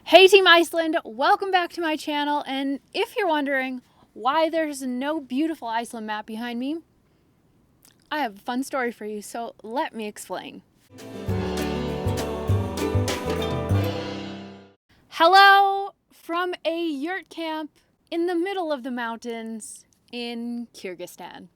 Hey Team Iceland, welcome back to my channel, and if you're wondering why there's no beautiful Iceland map behind me, I have a fun story for you, so let me explain. Hello from a yurt camp in the middle of the mountains in Kyrgyzstan.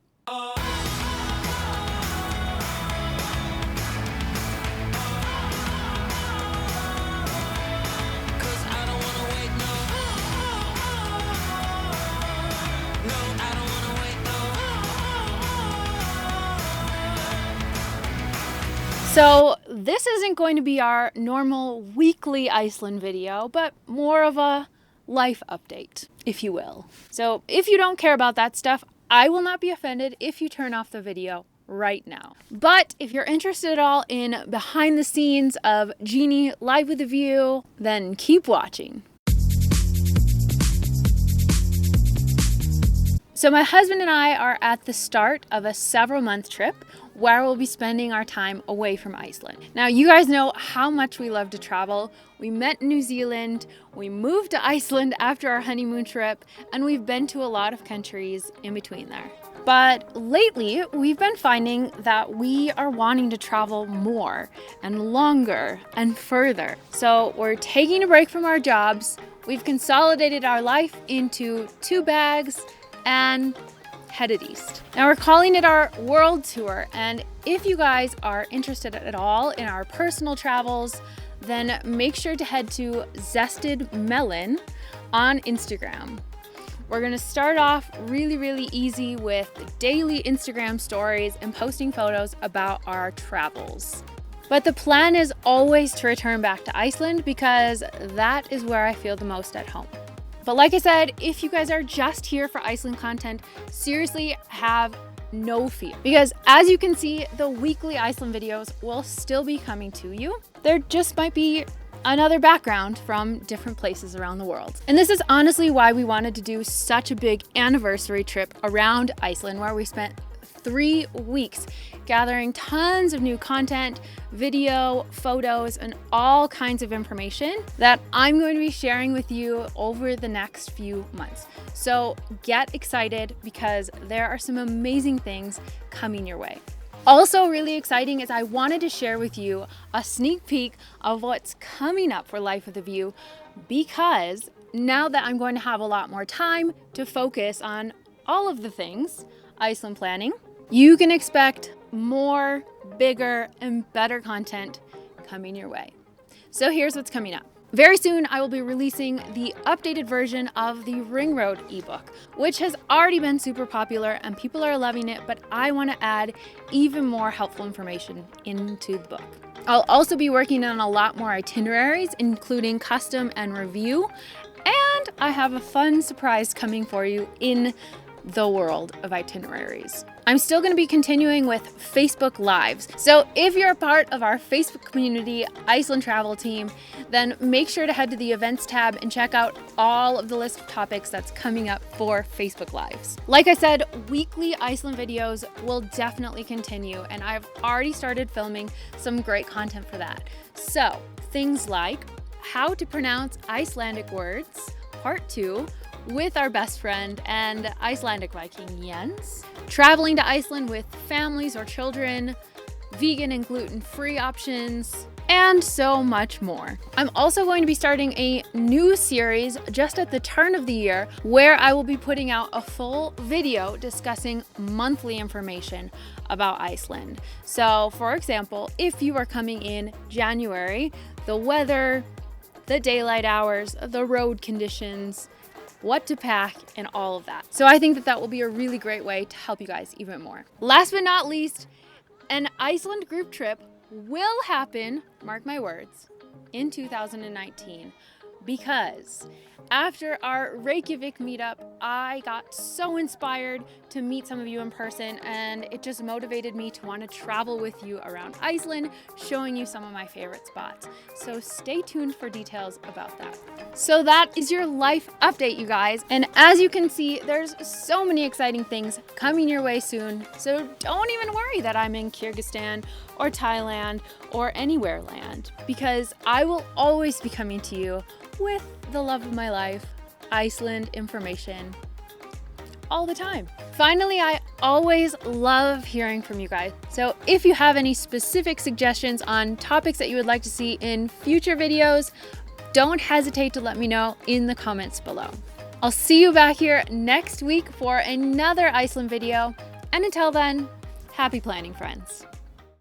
So this isn't going to be our normal weekly Iceland video, but more of a life update, if you will. So if you don't care about that stuff, I will not be offended if you turn off the video right now. But if you're interested at all in behind the scenes of Jeannie live with a view, then keep watching. So my husband and I are at the start of a several-month trip where we'll be spending our time away from Iceland. Now, you guys know how much we love to travel. We met in New Zealand, we moved to Iceland after our honeymoon trip, and we've been to a lot of countries in between there. But lately, we've been finding that we are wanting to travel more and longer and further. So we're taking a break from our jobs. We've consolidated our life into 2 bags and headed east. Now we're calling it our world tour, and if you guys are interested at all in our personal travels, then make sure to head to Zested Melon on Instagram. We're gonna start off really easy with daily Instagram stories and posting photos about our travels. But the plan is always to return back to Iceland because that is where I feel the most at home. But like I said, if you guys are just here for Iceland content, seriously have no fear. Because as you can see, the weekly Iceland videos will still be coming to you. There just might be another background from different places around the world. And this is honestly why we wanted to do such a big anniversary trip around Iceland, where we spent 3 weeks gathering tons of new content, video, photos, and all kinds of information that I'm going to be sharing with you over the next few months. So get excited because there are some amazing things coming your way. Also really exciting is I wanted to share with you a sneak peek of what's coming up for Life with a View, because now that I'm going to have a lot more time to focus on all of the things Iceland planning, you can expect more, bigger, and better content coming your way. So here's what's coming up. Very soon, I will be releasing the updated version of the Ring Road ebook, which has already been super popular and people are loving it, but I want to add even more helpful information into the book. I'll also be working on a lot more itineraries, including custom and review, and I have a fun surprise coming for you in the world of itineraries. I'm still going to be continuing with Facebook Lives. So if you're a part of our Facebook community, Iceland Travel Team, then make sure to head to the events tab and check out all of the list of topics that's coming up for Facebook Lives. Like I said, weekly Iceland videos will definitely continue, and I've already started filming some great content for that. So things like how to pronounce Icelandic words, part 2, with our best friend and Icelandic Viking Jens, traveling to Iceland with families or children, vegan and gluten-free options, and so much more. I'm also going to be starting a new series just at the turn of the year where I will be putting out a full video discussing monthly information about Iceland. So for example, if you are coming in January, the weather, the daylight hours, the road conditions, what to pack, and all of that. So I think that that will be a really great way to help you guys even more. Last but not least, an Iceland group trip will happen, mark my words, in 2019, because after our Reykjavik meetup, I got so inspired to meet some of you in person, and it just motivated me to want to travel with you around Iceland, showing you some of my favorite spots. So stay tuned for details about that. So that is your life update, you guys. And as you can see, there's so many exciting things coming your way soon. So don't even worry that I'm in Kyrgyzstan or Thailand or anywhere land, because I will always be coming to you with the love of my life, Iceland information all the time. Finally, I always love hearing from you guys. So if you have any specific suggestions on topics that you would like to see in future videos, don't hesitate to let me know in the comments below. I'll see you back here next week for another Iceland video. And until then, happy planning, friends.